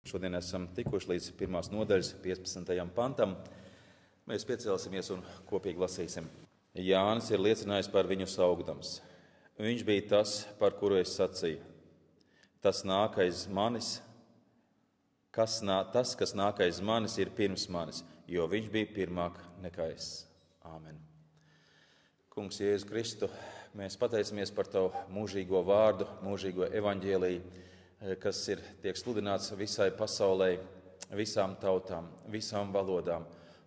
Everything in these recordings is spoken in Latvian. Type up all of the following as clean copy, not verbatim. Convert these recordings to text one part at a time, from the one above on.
Šodien esam tikuši līdz 1. nodaļas 15. pantam. Mēs piecelsimies un kopīgi lasīsim. Jānis ir liecinājis par viņu saugdams. Viņš bija tas, par kuru es sacīju. Tas, kas nāk aiz manis, ir pirms manis, jo viņš bija pirmāk nekā es. Āmen. Kungs, Jēzu Kristu, mēs pateicamies par Tavu mūžīgo vārdu, mūžīgo evaņģēliju, kas tiek sludināts visai pasaulē, visām tautām, visām valodām.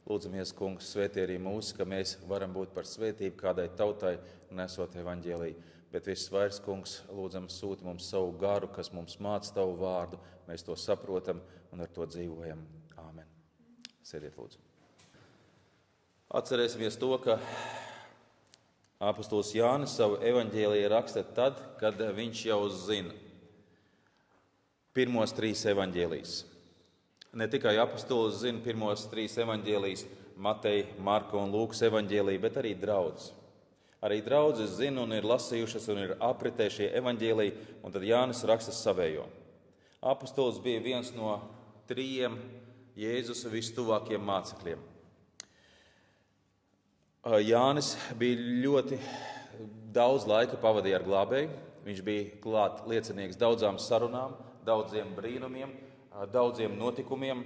Lūdzamies, Kungs, svētī arī mūs, ka mēs varam būt par svētību kādai tautai, nesot evaņģēliju. Bet visvairs, Kungs, lūdzam, sūti mums savu garu, kas mums māca Tavu vārdu. Mēs to saprotam un ar to dzīvojam. Āmen. Sēdiet, lūdzu. Atcerēsimies to, ka apostols Jānis savu evaņģēliju raksta tad, kad viņš jau zina pirmos 3 evaņģēlijas. Ne tikai apostols zina pirmos 3 evaņģēlijas, Mateja, Marka un Lūkas evaņģēlija, bet arī draudzes. Arī draudzes zina un ir lasījušas un ir apritējušie evaņģēliji, un tad Jānis raksta savējo. Apostols bija viens no 3 Jēzus vistuvākiem mācekļiem. Jānis bija ļoti daudz laika pavadīja ar glābēju. Viņš bija klāt liecinieks daudzām sarunām, daudziem brīnumiem, daudziem notikumiem,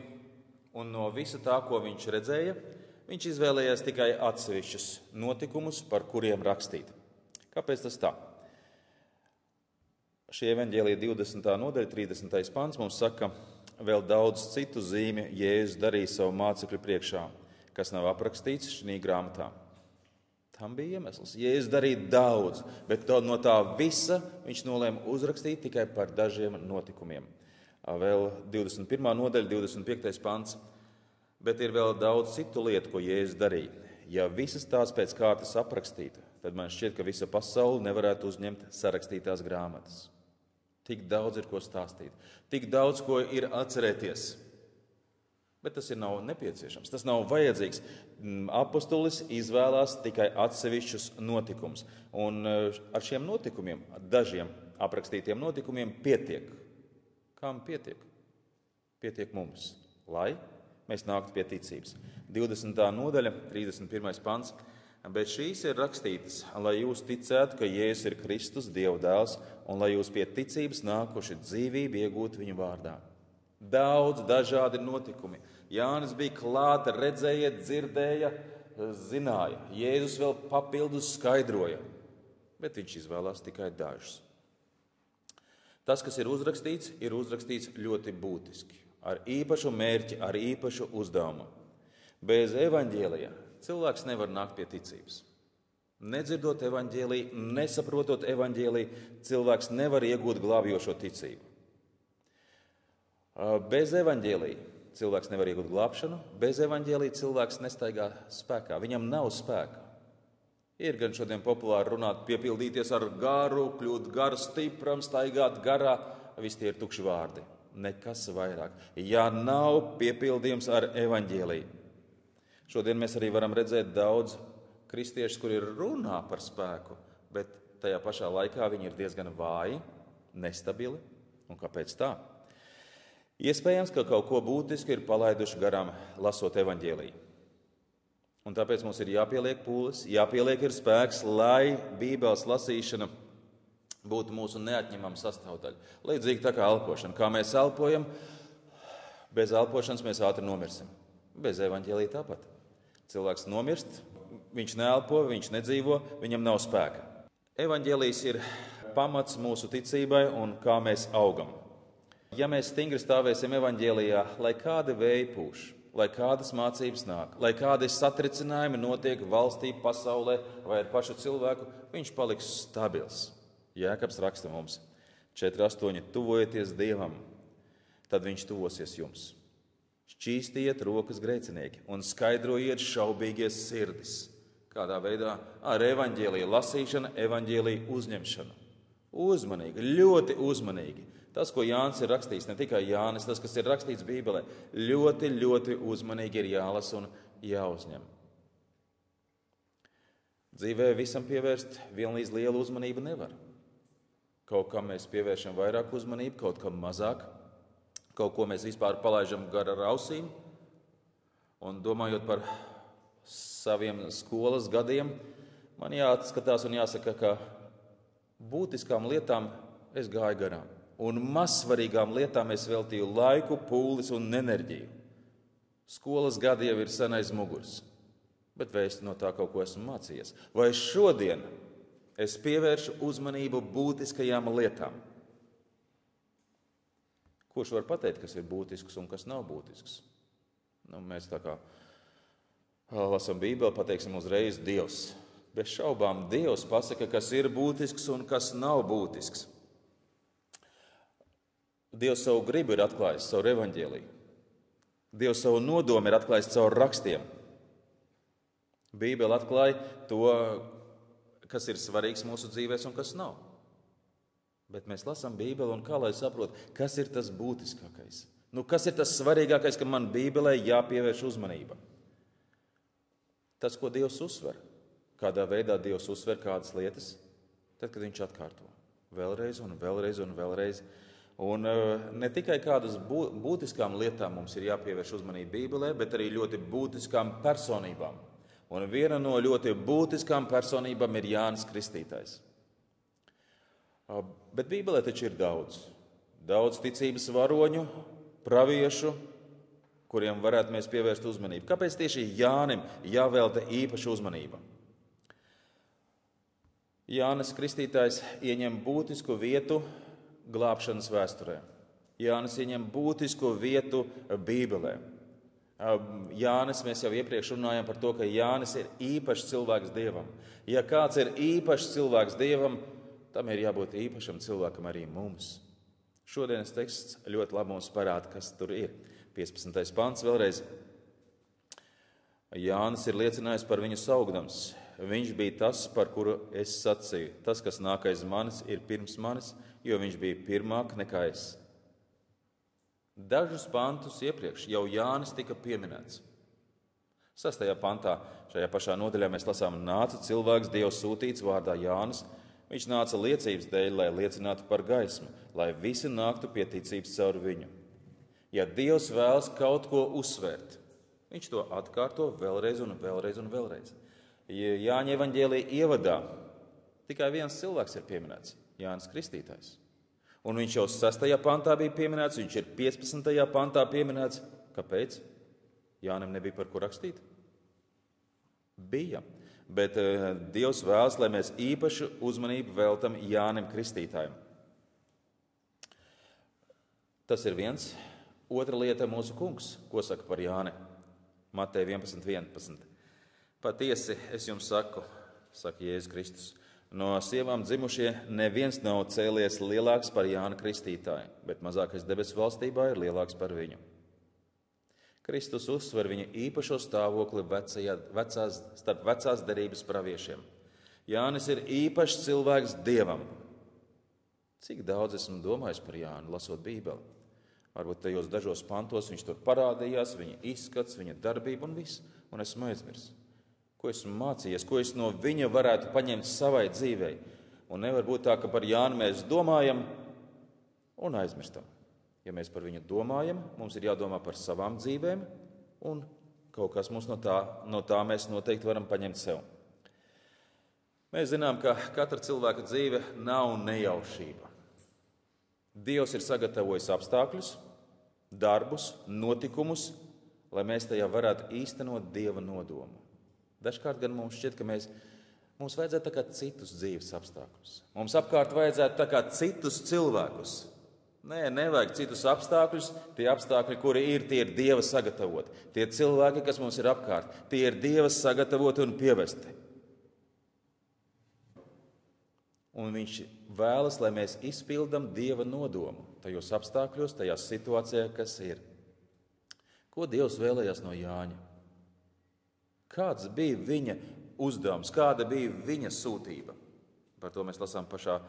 un no visa tā, ko viņš redzēja, viņš izvēlējās tikai atsevišķus notikumus, par kuriem rakstīt. Kāpēc tas tā? Šī evaņģēlija 20. nodaļa, 30. pants mums saka, vēl daudz citu zīmju Jēzus darīja savu mācekļu priekšā, kas nav aprakstīts šī grāmatā. Tam bija iemesls. Jēzus darīja daudz, bet no tā visa viņš nolēma uzrakstīt tikai par dažiem notikumiem. Vēl 21. nodaļa, 25. pants. Bet ir vēl daudz citu lietu, ko Jēzus darīja. Ja visas tās pēc kārtas aprakstītu, tad man šķiet, ka visa pasaule nevarētu uzņemt sarakstītās grāmatas. Tik daudz ir ko stāstīt, tik daudz ko ir atcerēties. Bet tas nav nepieciešams, tas nav vajadzīgs. Apostolis izvēlās tikai atsevišķus notikumus. Un ar šiem notikumiem, dažiem aprakstītiem notikumiem pietiek. Kam pietiek? Pietiek mums, lai mēs nāktu pie ticības. 20. nodaļa, 31. pants. Bet šīs ir rakstītas, lai jūs ticētu, ka Jēzus ir Kristus, Dieva dēls, un lai jūs pie ticības nākuši dzīvību iegūt viņu vārdā. Daudz dažādi notikumi. Jānis bija klāta, redzēja, dzirdēja, zināja. Jēzus vēl papildus skaidroja, bet viņš izvēlās tikai dažus. Tas, kas ir uzrakstīts ļoti būtiski, ar īpašu mērķi, ar īpašu uzdevumu. Bez evaņģēlija cilvēks nevar nākt pie ticības. Nedzirdot evaņģēliju, nesaprotot evaņģēliju, cilvēks nevar iegūt glābjošo ticību. Bez evaņģēlija cilvēks nevar iegūt glābšanu, bez evaņģēlija cilvēks nestaigā spēkā, viņam nav spēka. Ir gan šodien populāri runāt, piepildīties ar garu, kļūt garu stipram, staigāt garā, visi tie ir tukši vārdi, nekas vairāk. Ja nav piepildījums ar evaņģēliju. Šodien mēs arī varam redzēt daudz kristiešus, kuri runā par spēku, bet tajā pašā laikā viņi ir diezgan vāji, nestabili. Un kāpēc tā? Iespējams, ka kaut ko būtisku ir palaiduši garām, lasot evaņģēliju. Un tāpēc mums ir jāpieliek pūles, jāpieliek ir spēks, lai Bībeles lasīšana būtu mūsu neatņemama sastāvdaļa. Līdzīgi tā kā elpošana. Kā mēs elpojam, bez elpošanas mēs ātri nomirsim. Bez evaņģēlija tāpat. Cilvēks nomirst, viņš neelpo, viņš nedzīvo, viņam nav spēka. Evaņģēlijs ir pamats mūsu ticībai un kā mēs augam. Ja mēs stingri stāvēsim evaņģēlijā, lai kādi vēji pūš, lai kādas mācības nāk, lai kādi satricinājumi notiek valstī, pasaulē vai ar pašu cilvēku, viņš paliks stabils. Jēkabs raksta mums 4.8. Tuvojieties Dievam, tad viņš tuvosies jums. Šķīstiet rokas grēcinieki un skaidrojiet šaubīgies sirdis. Kādā veidā? Ar evaņģēliju lasīšanu, evaņģēliju uzņemšanu. Uzmanīgi, ļoti uzmanīgi. Tas, ko Jānis ir rakstījis, ne tikai Jānis, tas, kas ir rakstīts Bībelē, ļoti, ļoti uzmanīgi ir jālasa un jāuzņem. Dzīvē visam pievērst vienlīdz lielu uzmanību nevar. Kaut kam mēs pievēršam vairāk uzmanību, kaut kam mazāk. kaut ko mēs vispār palaižam gar ar ausīm. Un domājot par saviem skolas gadiem, man jāatskatās un jāsaka, ka būtiskām lietām es gāju garām. Un mazsvarīgām lietām es veltīju laiku, pūles un enerģiju. Skolas gadi jau ir sen aiz muguras, bet vai es no tā kaut ko esmu mācījies? Vai šodien es pievēršu uzmanību būtiskajām lietām? Kurš var pateikt, kas ir būtisks un kas nav būtisks? Mēs tā kā lasām Bībeli, pateiksim uzreiz Dievs. Bez šaubām Dievs pasaka, kas ir būtisks un kas nav būtisks. Dievs savu gribu ir atklājis caur evaņģēliju. Dievs savu nodomu ir atklājis caur rakstiem. Bībele atklāja to, kas ir svarīgs mūsu dzīvēs un kas nav. Bet mēs lasām Bībeli un kā lai saprot, kas ir tas būtiskākais? Kas ir tas svarīgākais, ka man Bībelē jāpievērš uzmanība? Tas, ko Dievs uzsver. Kādā veidā Dievs uzsver kādas lietas? Tad, kad viņš atkārto. Vēlreiz un vēlreiz un vēlreiz. Un ne tikai kādas būtiskām lietām mums ir jāpievērš uzmanība Bībelē, bet arī ļoti būtiskām personībām. Un viena no ļoti būtiskām personībām ir Jānis Kristītājs. Bet Bībelē taču ir daudz ticības varoņu, praviešu, kuriem varētu mēs pievērst uzmanību. Kāpēc tieši Jānim jāvelta īpaša uzmanība? Jānis Kristītājs ieņem būtisku vietu glābšanas vēsturē. Jānis ieņem būtisku vietu Bībelē. Jānis, mēs jau iepriekš runājām par to, ka Jānis ir īpašs cilvēks Dievam. Ja kāds ir īpašs cilvēks Dievam, tam ir jābūt īpašam cilvēkam arī mums. Šodienas teksts ļoti labi mums parāda, kas tur ir. 15. pants vēlreiz. Jānis ir liecinājis par viņu saukdams. Viņš bija tas, par kuru es sacīju. Tas, kas nāk aiz manis, ir pirms manis, jo viņš bija pirmāk nekā es. Dažus pantus iepriekš jau Jānis tika pieminēts. 6. pantā, šajā pašā nodaļā mēs lasām, nāca cilvēks Dievs sūtīts vārdā Jānis. Viņš nāca liecības dēļ, lai liecinātu par gaismu, lai visi nāktu pie ticības caur viņu. Ja Dievs vēlas kaut ko uzsvērt, viņš to atkārto vēlreiz un vēlreiz un vēlreiz. Jāņa evaņģēlija ievadā tikai viens cilvēks ir pieminēts – Jānis Kristītājs. Un viņš jau 6. pantā bija pieminēts, viņš ir 15. pantā pieminēts. Kāpēc? Jānim nebija par ko rakstīt? Bija. Bet Dievs vēlas, lai mēs īpašu uzmanību veltam Jānim Kristītājam. Tas ir viens. Otra lieta mūsu kungs, ko saka par Jāni. Mateja 11.11. Patiesi, es jums saku, saka Jēzus Kristus, no sievām dzimušie neviens nav cēlies lielāks par Jānu Kristītāju, bet mazākais debesu valstībā ir lielāks par viņu. Kristus uzsver viņa īpašo stāvokli starp vecās derības praviešiem. Jānis ir īpašs cilvēks Dievam. Cik daudz esmu domājis par Jānu, lasot Bībeli? Varbūt tajos dažos pantos viņš tur parādījās, viņa izskats, viņa darbība un viss, un esmu aizmirs. Ko esmu mācījies, ko es no viņa varētu paņemt savai dzīvei. Un nevar būt tā, ka par Jānu mēs domājam un aizmirstam. Ja mēs par viņu domājam, mums ir jādomā par savām dzīvēm, un kaut kas mums no tā mēs noteikti varam paņemt sev. Mēs zinām, ka katra cilvēka dzīve nav nejaušība. Dievs ir sagatavojis apstākļus, darbus, notikumus, lai mēs tajā varētu īstenot Dieva nodomu. Dažkārt gan mums šķiet, ka mums vajadzētu tā kā citus dzīves apstākļus. Mums apkārt vajadzētu tā kā citus cilvēkus. Nē, nevajag citus apstākļus. Tie apstākļi, kuri ir, tie ir Dieva sagatavoti. Tie cilvēki, kas mums ir apkārt, tie ir Dieva sagatavoti un pievesti. Un viņš vēlas, lai mēs izpildam Dieva nodomu tajos apstākļos, tajās situācijās, kas ir. Ko Dievs vēlējās no Jāņa? Kāds bija viņa uzdevums, kāda bija viņa sūtība? Par to mēs lasām pašā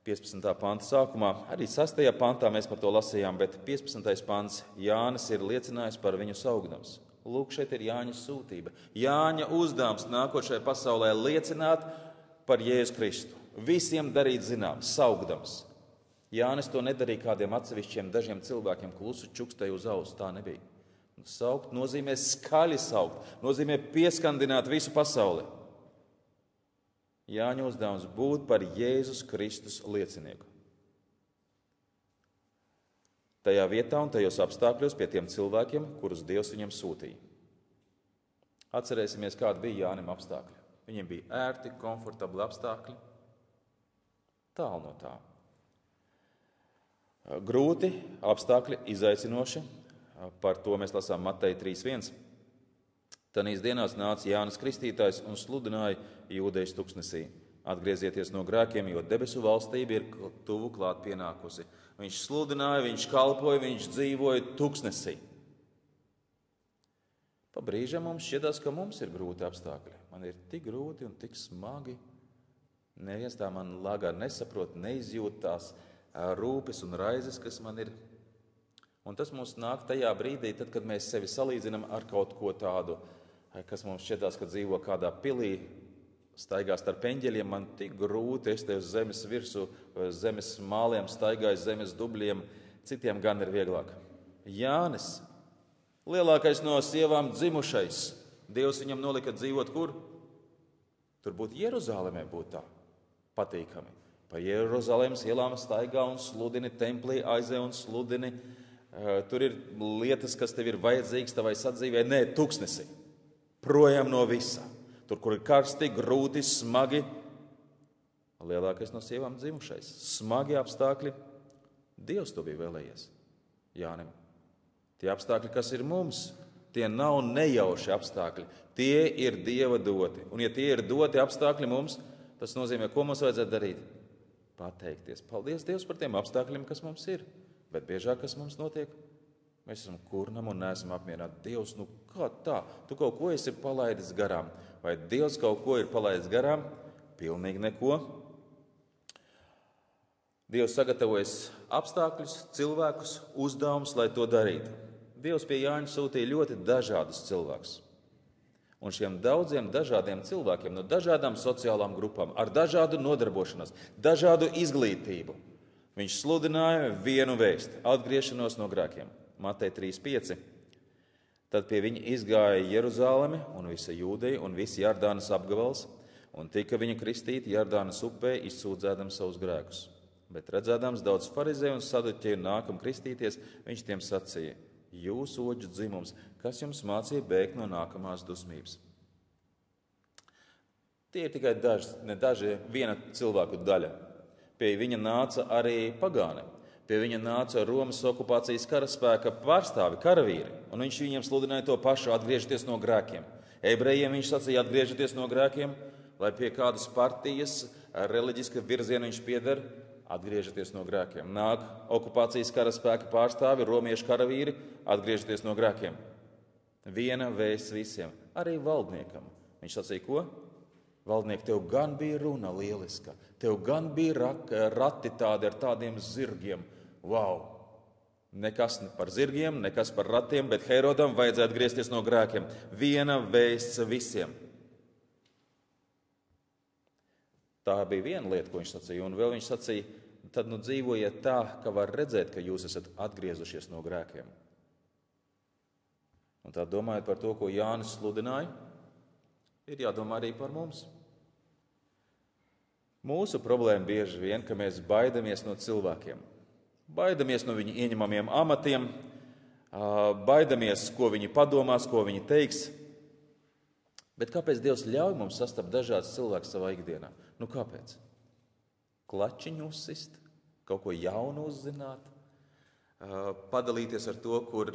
15. panta sākumā. Arī 6. pantā mēs par to lasījām, bet 15. pants Jānis ir liecinājis par viņu saukdams. Lūk, šeit ir Jāņa sūtība. Jāņa uzdevums nākot šai pasaulē liecināt par Jēzu Kristu. Visiem darīt zinām, saukdams. Jānis to nedarīja kādiem atsevišķiem dažiem cilvēkiem, klusu čukstēja uz auss. Tā nebija. Saukt nozīmē skaļi saukt, nozīmē pieskandināt visu pasauli. Jāņa uzdevums būt par Jēzus Kristus liecinieku. Tajā vietā un tajos apstākļos pie tiem cilvēkiem, kurus Dievs viņam sūtīja. Atcerēsimies, kādi bija Jānim apstākļi. Viņiem bija ērti, komfortabli apstākļi. Tālu no tā. Grūti apstākļi, izaicinoši. Par to mēs lasām Mateja 3.1. Tanīs dienās nāca Jānis Kristītājs un sludināja Jūdejas tuksnesī. Atgriezieties no grēkiem, jo debesu valstība ir tuvu klāt pienākusi. Viņš sludināja, viņš kalpoja, viņš dzīvoja tuksnesī. Pa brīžam mums šķietās, ka mums ir grūti apstākļi. Man ir tik grūti un tik smagi. Neviens tā man lagā nesaprot, neizjūt tās rūpes un raizes, kas man ir. Un tas mums nāk tajā brīdī, tad, kad mēs sevi salīdzinām ar kaut ko tādu, kas mums šķietās, ka dzīvo kādā pilī, staigā starp eņģeļiem, man tik grūti, es te uz zemes virsū, zemes māliem staigāju, zemes dubļiem, citiem gan ir vieglāk. Jānis, lielākais no sievām dzimušais, Dievs viņam nolika dzīvot kur? Tur būtu Jeruzālēmē būt tā patīkami. Pa Jeruzalemes ielām staigā un sludini, templī aizē un sludini. Tur ir lietas, kas tev ir vajadzīgas tavai sadzīvē. Nē, tuksnesi. Projām no visa. Tur, kur ir karsti, grūti, smagi. Lielākais no sievām dzimušais. Smagi apstākļi. Dievs to bija vēlējies Jānim. Tie apstākļi, kas ir mums, tie nav nejauši apstākļi. Tie ir Dieva doti. Un ja tie ir doti apstākļi mums, tas nozīmē, ko mums vajadzētu darīt? Pateikties. Paldies Dievs par tiem apstākļiem, kas mums ir. Bet biežāk, kas mums notiek, mēs esam kurnam un neesam apmierināti. Dievs, nu kā tā? Tu kaut ko esi palaidis garām. Vai Dievs kaut ko ir palaidis garām? Pilnīgi neko. Dievs sagatavojas apstākļus, cilvēkus, uzdevumus, lai to darītu. Dievs pie Jāņa sūtīja ļoti dažādus cilvēkus. Un šiem daudziem dažādiem cilvēkiem no dažādām sociālām grupām, ar dažādu nodarbošanos, dažādu izglītību, viņš sludināja vienu vēsti – atgriešanos no grēkiem. Mateja 3.5. Tad pie viņa izgāja Jeruzāleme un visa Jūdeja un visi Jordānas apgabals, un tika viņa kristīti Jordānas upē, izsūdzēdams savus grēkus. Bet redzēdams daudz farizēju un saduķeju nākam kristīties, viņš tiem sacīja: jūs oģu dzimums, kas jums mācīja bēgt no nākamās dusmības? Tie ir tikai viena cilvēku daļa. Pie viņa nāca arī pagāni. Pie viņa nāca Romas okupācijas karaspēka pārstāvi, karavīri, un viņš viņiem sludināja to pašu: atgriežieties no grēkiem. Ebrejiem viņš sacīja: atgriežieties no grēkiem, lai pie kādas partijas, reliģiska virziena viņš pieder, atgriežieties no grēkiem. Nāk okupācijas karaspēka pārstāvi, romiešu karavīri, atgriežieties no grēkiem. Viena vēsts visiem, arī valdniekam. Viņš sacīja, ko? Valdnieki, tev gan bija runa lieliska, tev gan bija rati tādi ar tādiem zirgiem. Wow! Nekas par zirgiem, nekas par ratiem, bet Herodam vajadzētu atgriezties no grēkiem. Viena vēsts visiem. Tā bija viena lieta, ko viņš sacīja, un vēl viņš sacīja, tad nu dzīvojiet tā, ka var redzēt, ka jūs esat atgriezušies no grēkiem. Un tā domājot par to, ko Jānis sludināja, ir jādomā arī par mums. Mūsu problēma bieži vien, ka mēs baidamies no cilvēkiem. Baidamies no viņu ieņemamiem amatiem, baidamies, ko viņi padomās, ko viņi teiks. Bet kāpēc Dievs ļauj mums sastapt dažādas cilvēkus savā ikdienā? Nu kāpēc? Klačiņu uzsist, kaut ko jaunu uzzināt, padalīties ar to, kur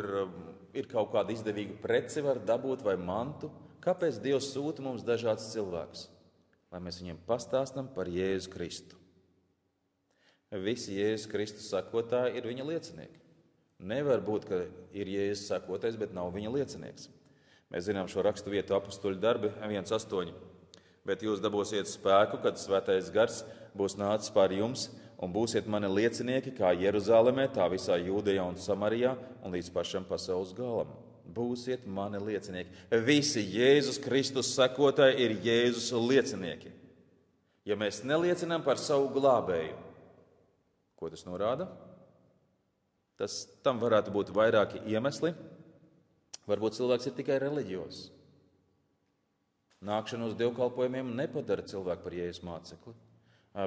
ir kaut kāda izdevīga preci var dabūt vai mantu. Kāpēc Dievs sūta mums dažādus cilvēkus? Lai mēs viņiem pastāstam par Jēzu Kristu. Visi Jēzus Kristus sakotāji ir viņa liecinieki. Nevar būt, ka ir Jēzus sakotais, bet nav viņa liecinieks. Mēs zinām šo rakstu vietu Apostoļu darbi 1.8. Bet jūs dabūsiet spēku, kad Svētais Gars būs nācis pār jums, un būsiet mani liecinieki kā Jeruzālēmē, tā visā Jūdejā un Samarijā un līdz pašam pasaules galam. Būsiet mani liecinieki. Visi Jēzus Kristus sekotāji ir Jēzus liecinieki. Ja mēs neliecinām par savu glābēju, Ko tas norāda? Tam varētu būt vairāki iemesli. Varbūt cilvēks ir tikai reliģiozs. Nākšana uz dievkalpojumiem nepadara cilvēku par Jēzus mācekli.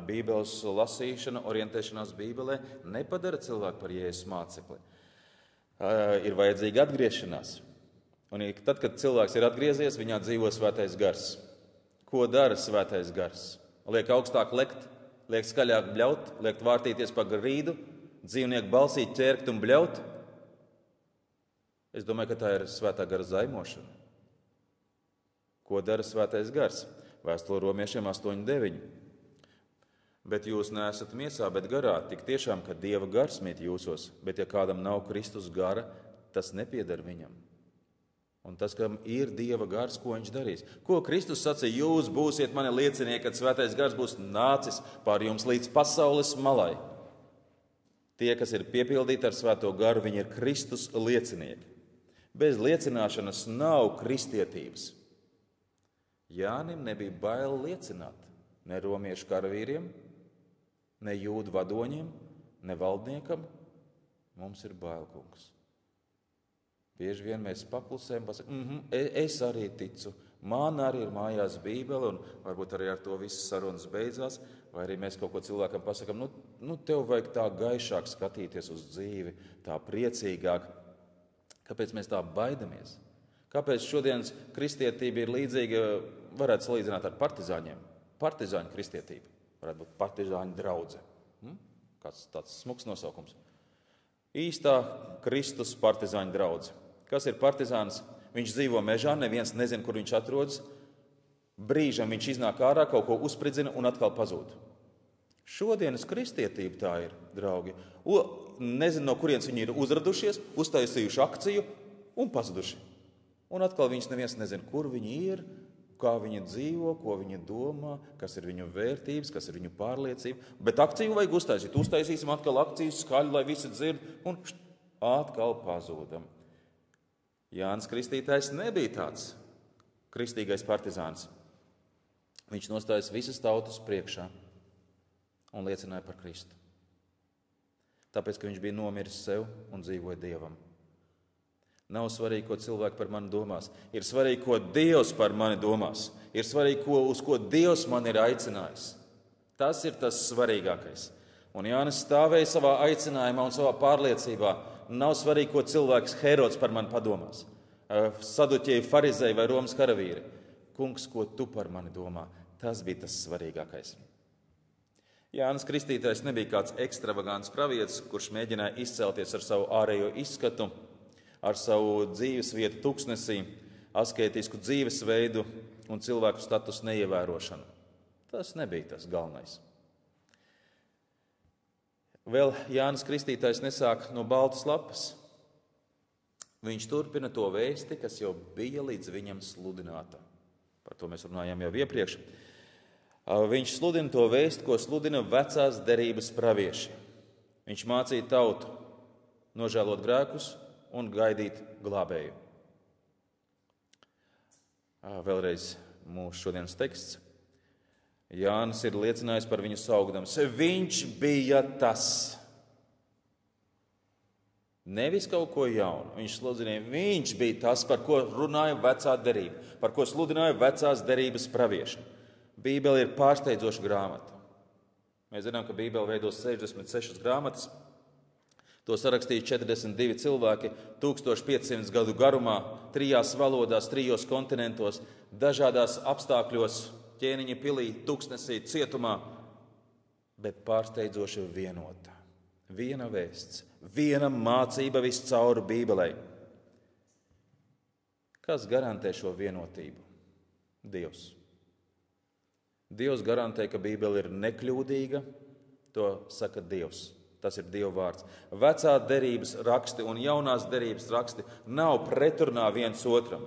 Bībeles lasīšana, orientēšanās Bībelē nepadara cilvēku par Jēzus mācekli. Ir vajadzīga atgriešanās. Un tad, kad cilvēks ir atgriezies, viņā dzīvo svētais gars. Ko dara svētais gars? Liek augstāk lekt, liek skaļāk bļaut, liek vārtīties pa grīdu, dzīvnieku balsī ķērkt un bļaut. Es domāju, ka tā ir svētā gara zaimošana. Ko dara svētais gars? Vēstule romiešiem 8:9. Bet jūs neesat miesā, bet garā, tik tiešām, ka Dieva gars mīt jūsos, bet ja kādam nav Kristus gara, tas nepieder viņam. Un tas, kam ir Dieva gars, ko viņš darīs? Ko Kristus sacīja? Jūs būsiet mani liecinieki, kad svētais gars būs nācis pār jums līdz pasaules malai. Tie, kas ir piepildīti ar svēto garu, viņi ir Kristus liecinieki. Bez liecināšanas nav kristietības. Jānim nebija bail liecināt ne romiešu karavīriem, ne jūdu vadoņiem, ne valdniekam. Mums ir bail, kungs. Bieži vien mēs paklusējam, pasakām, es arī ticu, man arī ir mājās Bībele, un varbūt arī ar to visas sarunas beidzās, vai arī mēs kaut ko cilvēkam pasakām, tev vajag tā gaišāk skatīties uz dzīvi, tā priecīgāk. Kāpēc mēs tā baidamies? Kāpēc šodienas kristietība ir līdzīga, varētu salīdzināt ar partizāņiem? Partizāņu kristietība. Varētu būt partizāņu draudze. Kāds tāds smuks nosaukums. Īstā Kristus partizāņu draudze. Kas ir partizāns? Viņš dzīvo mežā, neviens nezina, kur viņš atrodas. Brīžam viņš iznāk ārā, kaut ko uzspridzina un atkal pazūd. Šodienas kristietība tā ir, draugi. Nezinu, no kurienes viņi ir uzradušies, uztaisījuši akciju un pazuduši. Un atkal viņus neviens nezina, kur viņi ir, kā viņi dzīvo, ko viņi domā, kas ir viņu vērtības, kas ir viņu pārliecība. Bet akciju vajag uztaisīt. Uztaisīsim atkal akciju skaļi, lai visi dzird, un atkal pazūdam. Jānis Kristītājs nebija tāds kristīgais partizāns. Viņš nostājas visas tautas priekšā un liecināja par Kristu. Tāpēc, ka viņš bija nomiris sev un dzīvoja Dievam. Nav svarīgi, ko cilvēki par mani domās. Ir svarīgi, ko Dievs par mani domās. Ir svarīgi, uz ko Dievs man ir aicinājis. Tas ir tas svarīgākais. Un Jānis stāvēja savā aicinājumā un savā pārliecībā. Nav svarīgi, ko cilvēks Herods par mani padomās. Saduķēji, farizēji vai Romas karavīri. Kungs, ko tu par mani domā? Tas bija tas svarīgākais. Jānis Kristītājs nebija kāds ekstravagants pravietis, kurš mēģināja izcelties ar savu ārējo izskatu, ar savu dzīvesvietu tuksnesī, askētisku dzīvesveidu un cilvēku statusu neievērošanu. Tas nebija tas galvenais. Vēl Jānis Kristītājs nesāk no baltas lapas. Viņš turpina to vēsti, kas jau bija līdz viņam sludināta. Par to mēs runājām jau iepriekš. Viņš sludina to vēsti, ko sludina vecās derības pravieši. Viņš mācīja tautu nožēlot grēkus un gaidīt glābēju. Vēlreiz mūsu šodienas teksts. Jānis ir liecinājis par viņu saukdams. Viņš bija tas. Nevis kaut ko jaunu. Viņš sludināja, viņš bija tas, par ko runāja vecā derība, par ko sludināja vecās derības pravieši. Bībele ir pārsteidzoša grāmata. Mēs zinām, ka Bībele veido 66 grāmatas. To sarakstīja 42 cilvēki 1500 gadu garumā, 3 valodās, 3 kontinentos, dažādās apstākļos, ķēniņa pilī, tuksnesī, cietumā, bet pārsteidzoši vienota. Viena vēsts, viena mācība viscauri Bībelei. Kas garantē šo vienotību? Dievs. Dievs garantē, ka Bībele ir nekļūdīga, to saka Dievs. Tas ir Dieva vārds. Vecā derības raksti un jaunās derības raksti nav pretrunā viens otram.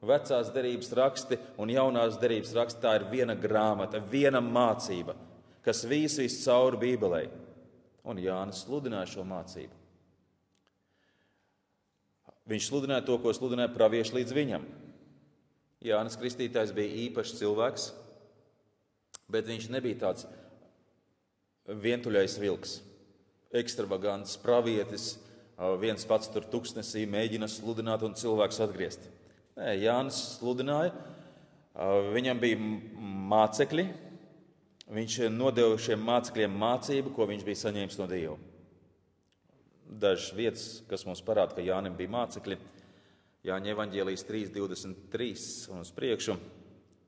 Vecās derības raksti un jaunās derības raksti tā ir viena grāmata, viena mācība, kas vīs cauri Bībelei. Un Jānis sludināja šo mācību. Viņš sludināja to, ko sludināja pravieši līdz viņam. Jānis Kristītājs bija īpašs cilvēks, bet viņš nebija tāds vientuļais vilks. ekstravagants pravietis, viens pats tur tuksnesī mēģina sludināt un cilvēks atgriezt. Nē, Jānis sludināja, viņam bija mācekļi, viņš nodeva šiem mācekļiem mācību, ko viņš bija saņēmis no Dieva. Dažas vietas, kas mums parāda, ka Jānim bija mācekļi, Jāņa evaņģēlijas 3:23 un uz priekšu,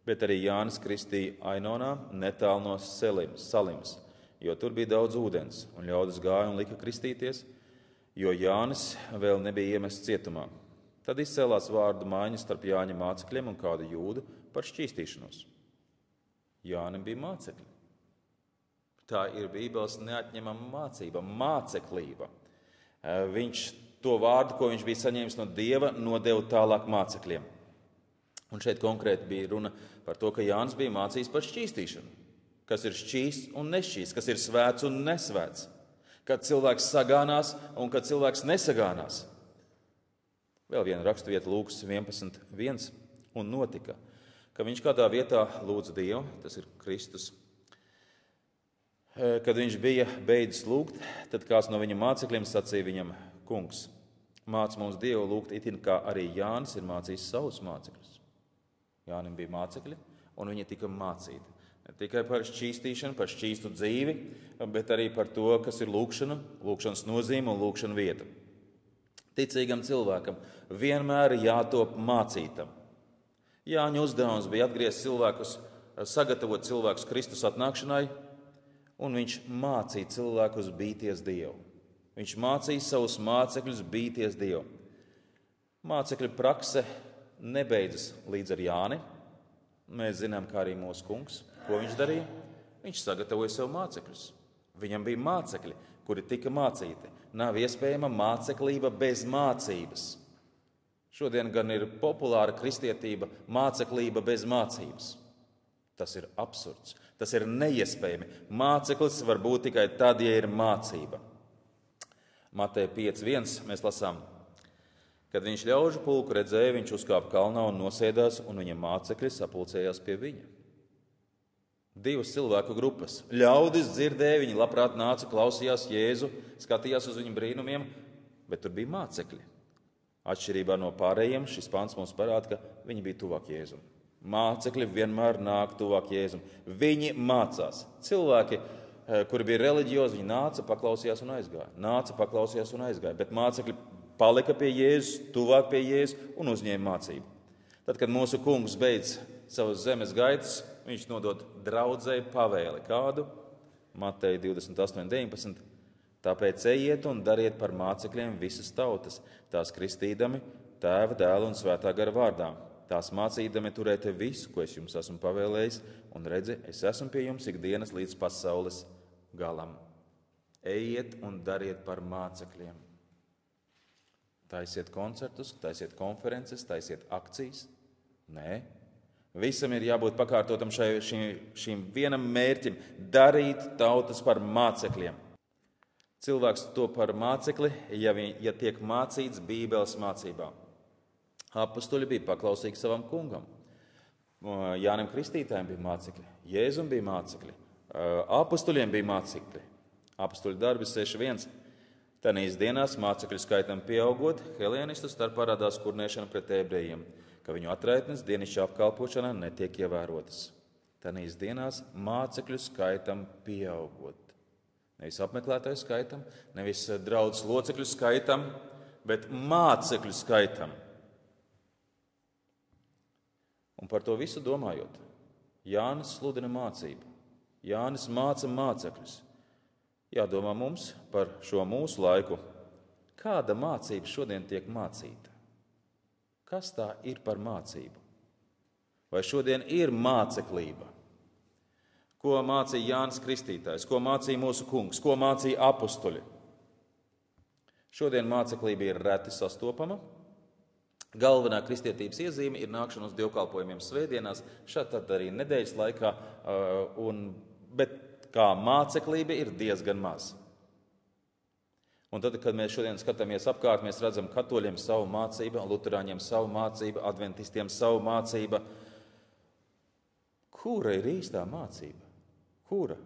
bet arī Jānis kristīja Ainonā netālu no Salimas, jo tur bija daudz ūdens, un ļaudis gāja un lika kristīties, jo Jānis vēl nebija iemests cietumā. Tad izcēlās vārdu maiņa starp Jāņa mācekļiem un kādu jūdu par šķīstīšanos. Jānim bija mācekļi. Tā ir Bībeles neatņemama mācība, māceklība. Viņš to vārdu, ko viņš bija saņēmis no Dieva, nodeva tālāk mācekļiem. Un šeit konkrēti bija runa par to, ka Jānis bija mācījis par šķīstīšanu. Kas ir šķīsts un nešķīsts, kas ir svēts un nesvēts. Kad cilvēks sagānās un kad cilvēks nesagānās. Vēl viena raksturvieta Lūkas 11:1. Un notika, ka viņš kādā vietā lūdza Dievu, tas ir Kristus. Kad viņš bija beidzis lūgt, tad kāds no viņa mācekļiem sacīja viņam: Kungs, māc mums Dievu lūgt itin, kā arī Jānis ir mācījis savus mācekļus. Jānim bija mācekļi, un viņi tika mācīti. Ne tikai par šķīstīšanu, par šķīstu dzīvi, bet arī par to, kas ir lūgšana, lūgšanas nozīme un lūgšana vieta. Ticīgam cilvēkam vienmēr jātop mācītam. Jāņa uzdevums bija atgriezt cilvēkus, sagatavot cilvēkus Kristus atnākšanai, un viņš mācīja cilvēkus bīties Dievu. Viņš mācīja savus mācekļus bīties Dievu. Mācekļu prakse nebeidzas līdz ar Jāni. Mēs zinām, kā arī mūsu kungs, ko viņš darīja. Viņš sagatavoja sev mācekļus. Viņam bija mācekļi, kuri tika mācīti. Nav iespējama māceklība bez mācības. Šodien gan ir populāra kristietība, māceklība bez mācības. Tas ir absurds, tas ir neiespējami. Māceklis var būt tikai tad, ja ir mācība. Mateja 5:1 mēs lasām. Kad viņš ļaužu pulku redzēja, viņš uzkāpa kalnā un nosēdās, un viņa mācekļi sapulcējās pie viņa. Divas cilvēku grupas. Ļaudis dzirdēja, viņi labprāt nāca, klausījās Jēzu, skatījās uz viņu brīnumiem, bet tur bija mācekļi. Atšķirībā no pārējiem, šis pants mums parāda, ka viņi bija tuvāk Jēzum. Mācekļi vienmēr nāk tuvāk Jēzum. Viņi mācās. Cilvēki, kuri bija reliģiozi, viņi nāca, paklausījās un aizgāja. Nāca, paklausījās un aizgāja. Bet mācekļi palika pie Jēzus, tuvāk pie Jēzus un uzņēma mācību. Tad, kad mūsu kungs beidz savas zemes gaitas, viņš nodod draudzei pavēli. Kādu? Mateja 28:19. Tāpēc ejiet un dariet par mācekļiem visas tautas, tās kristīdami Tēva, Dēla un Svētā gara vārdā. Tās mācīdami turēt visu, ko es jums esmu pavēlējis, un redzi, es esmu pie jums ikdienas līdz pasaules galam. Ejiet un dariet par mācekļiem. Taisiet koncertus, taisiet konferences, taisiet akcijas. Nē. Visam ir jābūt pakārtotam šīm vienam mērķim – darīt tautas par mācekļiem. Cilvēks to par mācekli, ja tiek mācīts Bībeles mācībā. Apostuļi bija paklausīgi savam kungam. Jānim Kristītājiem bija mācekļi, Jēzum bija mācekļi, apostuļiem bija mācekļi. Apostuļu darbi 6:1. Tanīs dienās mācekļu skaitam pieaugot, helēnistu starpā radās kurnēšana pret ebrejiem, ka viņu atraitnes dienišķa apkalpošana netiek ievērotas. Tanīs dienās mācekļu skaitam pieaugot. Nevis apmeklētāju skaitam, nevis draudzes locekļu skaitam, bet mācekļu skaitam. Un par to visu domājot, Jānis sludina mācību. Jānis māca mācekļus. Jādomā mums par šo mūsu laiku. Kāda mācība šodien tiek mācīta? Kas tā ir par mācību? Vai šodien ir māceklība? Ko mācīja Jānis Kristītājs? Ko mācīja mūsu kungs? Ko mācīja apostuļi? Šodien māceklība ir reti sastopama. Galvenā kristietības iezīme ir nākšana uz dievkalpojumiem svētdienās, šādi tad arī nedēļas laikā, bet kā māceklība ir diezgan maz. Un tad, kad mēs šodien skatāmies apkārt, mēs redzam katoļiem savu mācību, luterāņiem savu mācību, adventistiem savu mācību. Kura ir īstā mācība? Kura?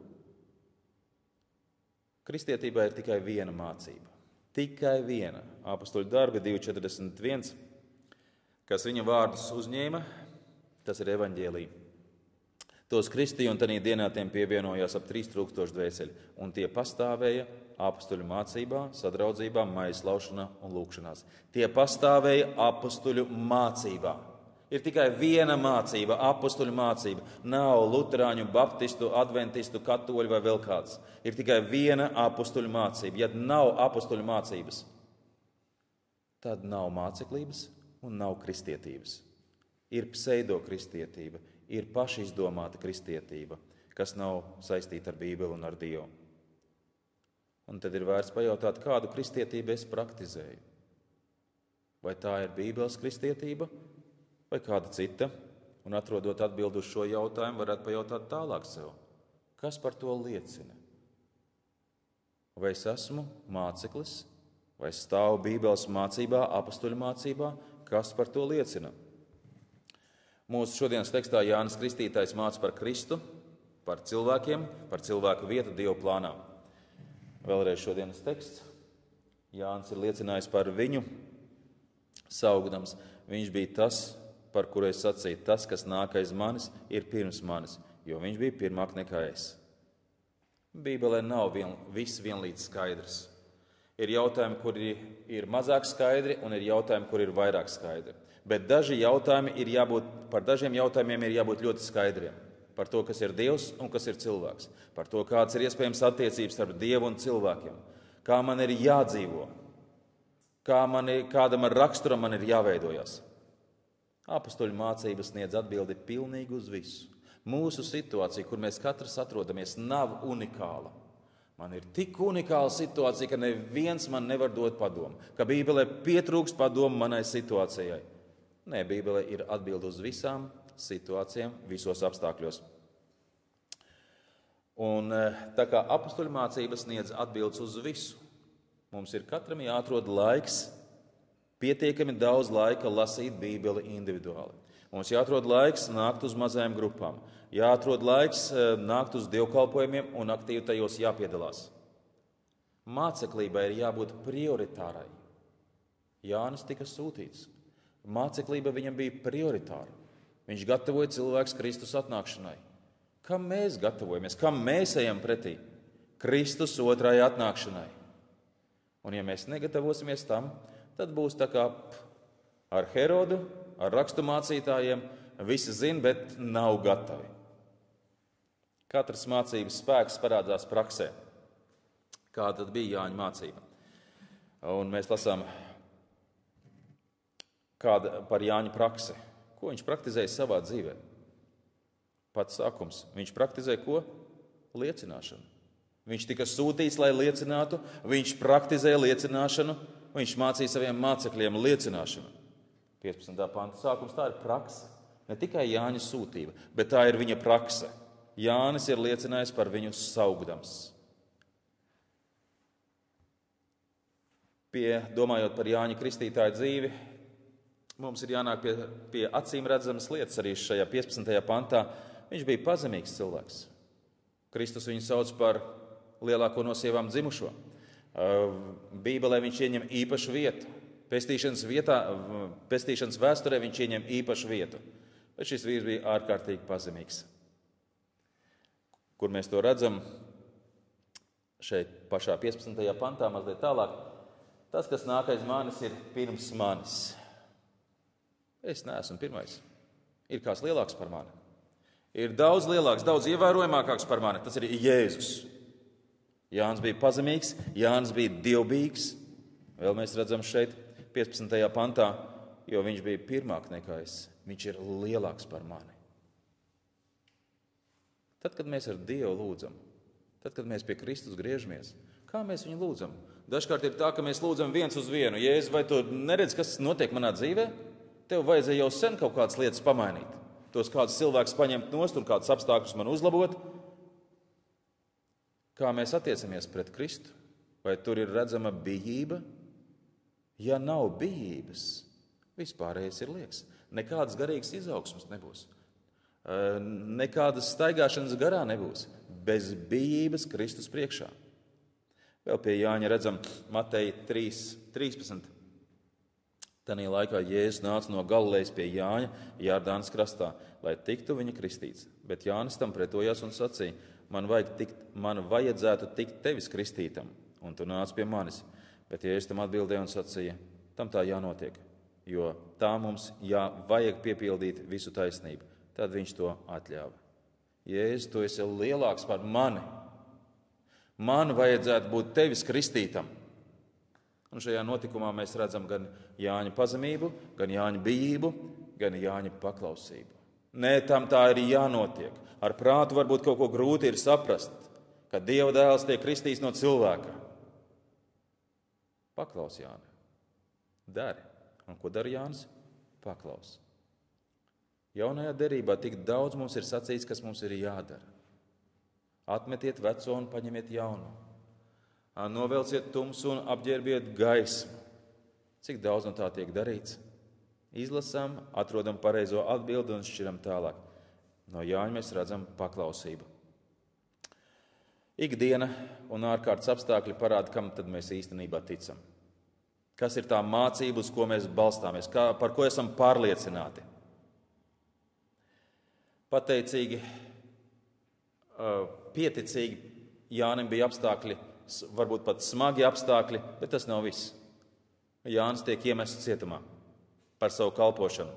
Kristietībā ir tikai viena mācība. Tikai viena. Apostoļu darbi 2.41, kas viņa vārdus uzņēma, tas ir evaņģēlija. Tos kristīja un tanī dienā tiem pievienojās ap 3000 dvēseli, un tie pastāvēja apostoļu mācībā, sadraudzībā, maize laušanā un lūkšanās. Tie pastāvēja apostoļu mācībā. Ir tikai viena mācība, apostoļu mācība. Nav luterāņu, baptistu, adventistu, katoļu vai vēl kāds. Ir tikai viena apostoļu mācība. Ja nav apostoļu mācības, tad nav māceklības un nav kristietības. Ir pseidokristietība, ir pašizdomāta kristietība, kas nav saistīta ar Bībeli un ar Dievu. Un tad ir vērts pajautāt, kādu kristietību es praktizēju. Vai tā ir Bībeles kristietība vai kāda cita? Un atrodot atbildi uz šo jautājumu, varētu pajautāt tālāk sev. Kas par to liecina? Vai es esmu māceklis, vai stāvu Bībeles mācībā, apostoļu mācībā? Kas par to liecina? Mūsu šodienas tekstā Jānis Kristītājs māca par Kristu, par cilvēkiem, par cilvēku vietu Dieva plānā. Vēlreiz šodienas teksts. Jānis ir liecinājis par viņu, saukdams. Viņš bija tas, par kuru es sacīju, tas, kas nāk aiz manis, ir pirms manis, jo viņš bija pirmāk nekā es. Bībelē nav viss vienlīdz skaidrs. Ir jautājumi, kuri ir mazāk skaidri, un ir jautājumi, kuri ir vairāk skaidri. Bet par dažiem jautājumiem ir jābūt ļoti skaidriem. Par to, kas ir Dievs un kas ir cilvēks. Par to, kāds ir iespējams attiecības starp Dievu un cilvēkiem. Kā man ir jādzīvo. Kādam ar raksturam man ir jāveidojas. Apostoļu mācības sniedz atbildi pilnīgi uz visu. Mūsu situācija, kur mēs katrs atrodamies, nav unikāla. Man ir tik unikāla situācija, ka neviens man nevar dot padomu. Ka Bībelē pietrūkst padomu manai situācijai. Nē, Bībelē ir atbildi uz visām situācijām, visos apstākļos. Un tā kā apostoļu mācības sniedz atbildes uz visu, mums ir katram jāatrod laiks, pietiekami daudz laika lasīt Bībeli individuāli. Mums jāatrod laiks nākt uz mazajām grupām, jāatrod laiks nākt uz dievkalpojumiem un aktīvi tajos jāpiedalās. Māceklībai ir jābūt prioritārai. Jānis tika sūtīts. Māceklība viņam bija prioritāra. Viņš gatavoja cilvēkus Kristus atnākšanai. Kam mēs gatavojamies? Kam mēs ejam pretī? Kristus otrajai atnākšanai. Un ja mēs negatavosimies tam, tad būs tā kā ar Herodu, ar rakstu mācītājiem. Visi zina, bet nav gatavi. Katras mācības spēks parādās praksē. Kā tad bija Jāņa mācība? Un mēs lasām par Jāņa praksi. Ko viņš praktizēja savā dzīvē? Pats sākums. Viņš praktizēja ko? Liecināšanu. Viņš tika sūtīts, lai liecinātu. Viņš praktizēja liecināšanu. Viņš mācīja saviem mācekļiem liecināšanu. 15. panta sākums, tā ir prakse. Ne tikai Jāņa sūtība, bet tā ir viņa prakse. Jānis ir liecinājis par viņu saukdams. Domājot par Jāņa Kristītāja dzīvi, mums ir jānāk pie acīm redzamas lietas arī šajā 15. pantā. Viņš bija pazemīgs cilvēks. Kristus viņu sauc par lielāko no sievām dzimušo. Bībelē viņš ieņem īpašu vietu. Pestīšanas vēsturē viņš ieņem īpašu vietu. Bet šis vīrs bija ārkārtīgi pazemīgs. Kur mēs to redzam? Šeit pašā 15. pantā mazliet tālāk. Tas, kas nāk aiz manis, ir pirms manis. Es neesmu pirmais. Ir kāds lielāks par mani. Ir daudz lielāks, daudz ievērojamāks par mani. Tas ir Jēzus. Jānis bija pazemīgs, Jānis bija dievbijīgs. Vēl mēs redzam šeit 15. pantā, jo viņš bija pirmāk nekā es. Viņš ir lielāks par mani. Tad, kad mēs ar Dievu lūdzam, tad, kad mēs pie Kristus griežamies, kā mēs viņu lūdzam? Dažkārt ir tā, ka mēs lūdzam viens uz vienu. Jēzus, vai tu neredz, kas notiek manā dzīvē? Tev vajadzēja jau sen kaut kādas lietas pamainīt. Tos kādus cilvēkus paņemt nost un kādus apstākļus man uzlabot. Kā mēs attiecamies pret Kristu? Vai tur ir redzama bijība? Ja nav bijības, vispārējais ir liekas. Nekādas garīgas izaugsmas nebūs. Nekādas staigāšanas garā nebūs. Bez bijības Kristus priekšā. Vēl pie Jāņa redzam Mateja 3:13. Tanī laikā Jēzus nāca no Galilejas pie Jāņa Jordānas krastā, lai tiktu viņa kristīts. Bet Jānis tam pretojās un sacīja: man vajadzētu tikt tevis kristītam, un tu nāc pie manis. Bet Jēzus tam atbildēja un sacīja: tam tā jānotiek, jo tā mums vajag piepildīt visu taisnību. Tad viņš to atļāva. Jēzus, tu esi lielāks par mani. Man vajadzētu būt tevis kristītam. Un šajā notikumā mēs redzam gan Jāņa pazemību, gan Jāņa bijību, gan Jāņa paklausību. Nē, tam tā ir jānotiek. Ar prātu varbūt kaut ko grūti ir saprast, ka Dieva dēls tiek kristīts no cilvēka. Paklaus, Jāni. Dari. Un ko dara Jānis? Paklaus. Jaunajā derībā tik daudz mums ir sacīts, kas mums ir jādara. Atmetiet veco un paņemiet jaunu. Novelciet tumsu un apģērbiet gaismu. Cik daudz no tā tiek darīts? Izlasām, atrodam pareizo atbildi un šķiram tālāk. No Jāņa mēs redzam paklausību. Ikdiena un ārkārtas apstākļi parāda, kam tad mēs īstenībā ticam. Kas ir tā mācība, uz ko mēs balstāmies, par ko esam pārliecināti. Pateicīgi, pieticīgi Jānim bija apstākļi, varbūt pat smagi apstākļi, bet tas nav viss. Jānis tiek iemests cietumā par savu kalpošanu.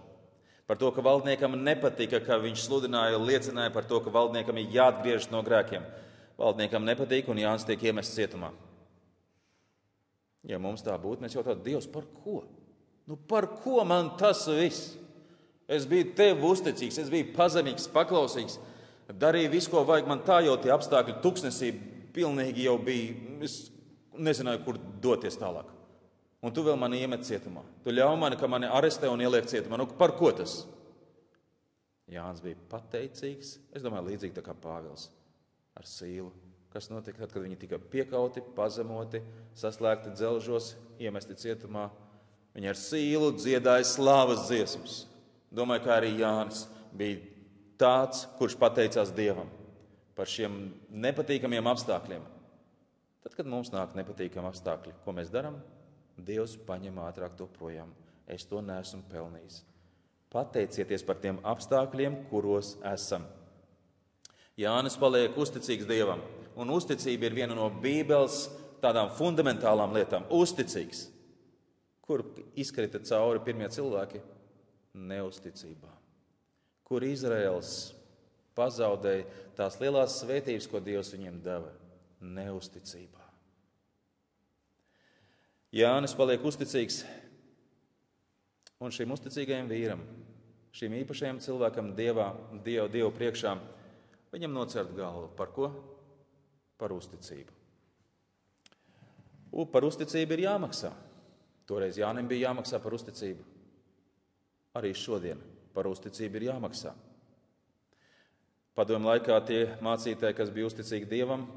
Par to, ka valdniekam nepatika, ka viņš sludināja un liecināja par to, ka valdniekam ir jāatgriežas no grēkiem. Valdniekam nepatīk un Jānis tiek iemests cietumā. Ja mums tā būtu, mēs jautātu: Dievs, par ko? Par ko man tas viss? Es biju tev uzticīgs, es biju pazemīgs, paklausīgs, darīju visu, ko vajag, man tā jau tie apstākļi tuksnesī pilnīgi jau bija, es nezināju, kur doties tālāk. Un tu vēl mani iemet cietumā. Tu ļauj mani, ka mani arestē un ieliek cietumā. Par ko tas? Jānis bija pateicīgs, es domāju, līdzīgi tā kā Pāvils ar Sīlu. Kas notika tad, kad viņi tika piekauti, pazemoti, saslēgti dzelžos, iemesti cietumā? Viņi ar Sīlu dziedāja slāvas dziesmas. Domāju, ka arī Jānis bija tāds, kurš pateicās Dievam par šiem nepatīkamiem apstākļiem. Tad, kad mums nāk nepatīkami apstākļi, ko mēs darām? Dievs paņem ātrāk to projām. Es to neesmu pelnījis. Pateicieties par tiem apstākļiem, kuros esam. Jānis paliek uzticīgs Dievam. Un uzticība ir viena no Bībeles tādām fundamentālām lietām. Uzticīgs. Kur izkrita cauri pirmie cilvēki? Neusticībā. Kur Izraels pazaudēja tās lielās svētības, ko Dievs viņiem deva? Neusticībā. Jānis paliek uzticīgs, un šim uzticīgajam vīram, šim īpašajam cilvēkam Dievu priekšā, viņam nocert galvu. Par ko? Par uzticību. Par uzticību ir jāmaksā. Toreiz Jānim bija jāmaksā par uzticību. Arī šodien par uzticību ir jāmaksā. Padomu laikā tie mācītāji, kas bija uzticīgi Dievam,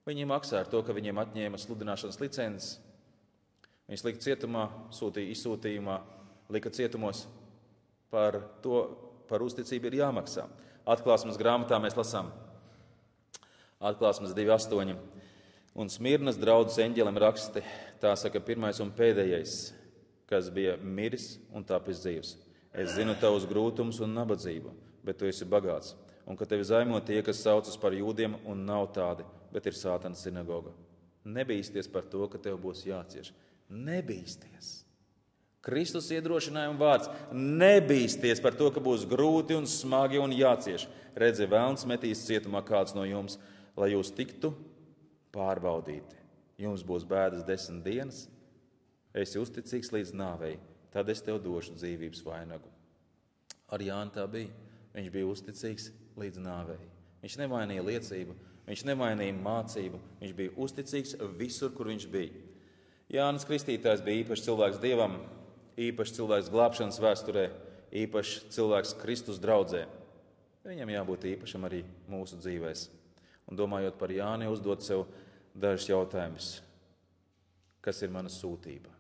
viņi maksā ar to, ka viņiem atņēma sludināšanas licences. Viņus lika cietumā, sūtīja izsūtījumā, lika cietumos. Par uzticību ir jāmaksā. Atklāsmes grāmatā mēs lasām. Atklāsmes 2:8. Un Smirnas draudzes eņģelim raksti, tā saka pirmais un pēdējais, kas bija miris un tapis dzīvs. Es zinu tavus grūtumus un nabadzību, bet tu esi bagāts, un ka tevi zaimo tie, kas saucas par jūdiem un nav tādi, bet ir Sātana sinagoga. Nebīsties par to, ka tev būs jācieš. Nebīsties. Kristus iedrošinājuma vārds. Nebīsties par to, ka būs grūti un smagi un jācieš. Redzi, velns metīs cietumā kāds no jums, lai jūs tiktu pārbaudīti. Jums būs bēdas 10 dienas. Esi uzticīgs līdz nāvei, tad es tev došu dzīvības vainagu. Ar Jāni tā bija. Viņš bija uzticīgs līdz nāvei. Viņš nemainīja liecību, viņš nemainīja mācību. Viņš bija uzticīgs visur, kur viņš bija. Jānis Kristītājs bija īpašs cilvēks Dievam, īpašs cilvēks glābšanas vēsturē, īpašs cilvēks Kristus draudzē. Viņam jābūt īpašam arī mūsu dzīvēs. Un domājot par Jāni, uzdot sev dažus jautājumus. Kas ir mana sūtība?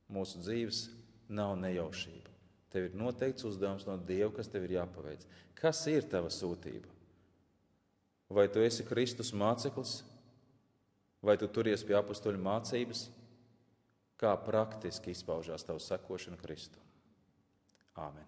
Mūsu dzīves nav nejaušība. Tev ir noteikts uzdevums no Dieva, kas tev ir jāpaveic. Kas ir tava sūtība? Vai tu esi Kristus māceklis? Vai tu turies pie apustuļu mācības? Kā praktiski izpaužās tavu sekošana Kristum? Āmen.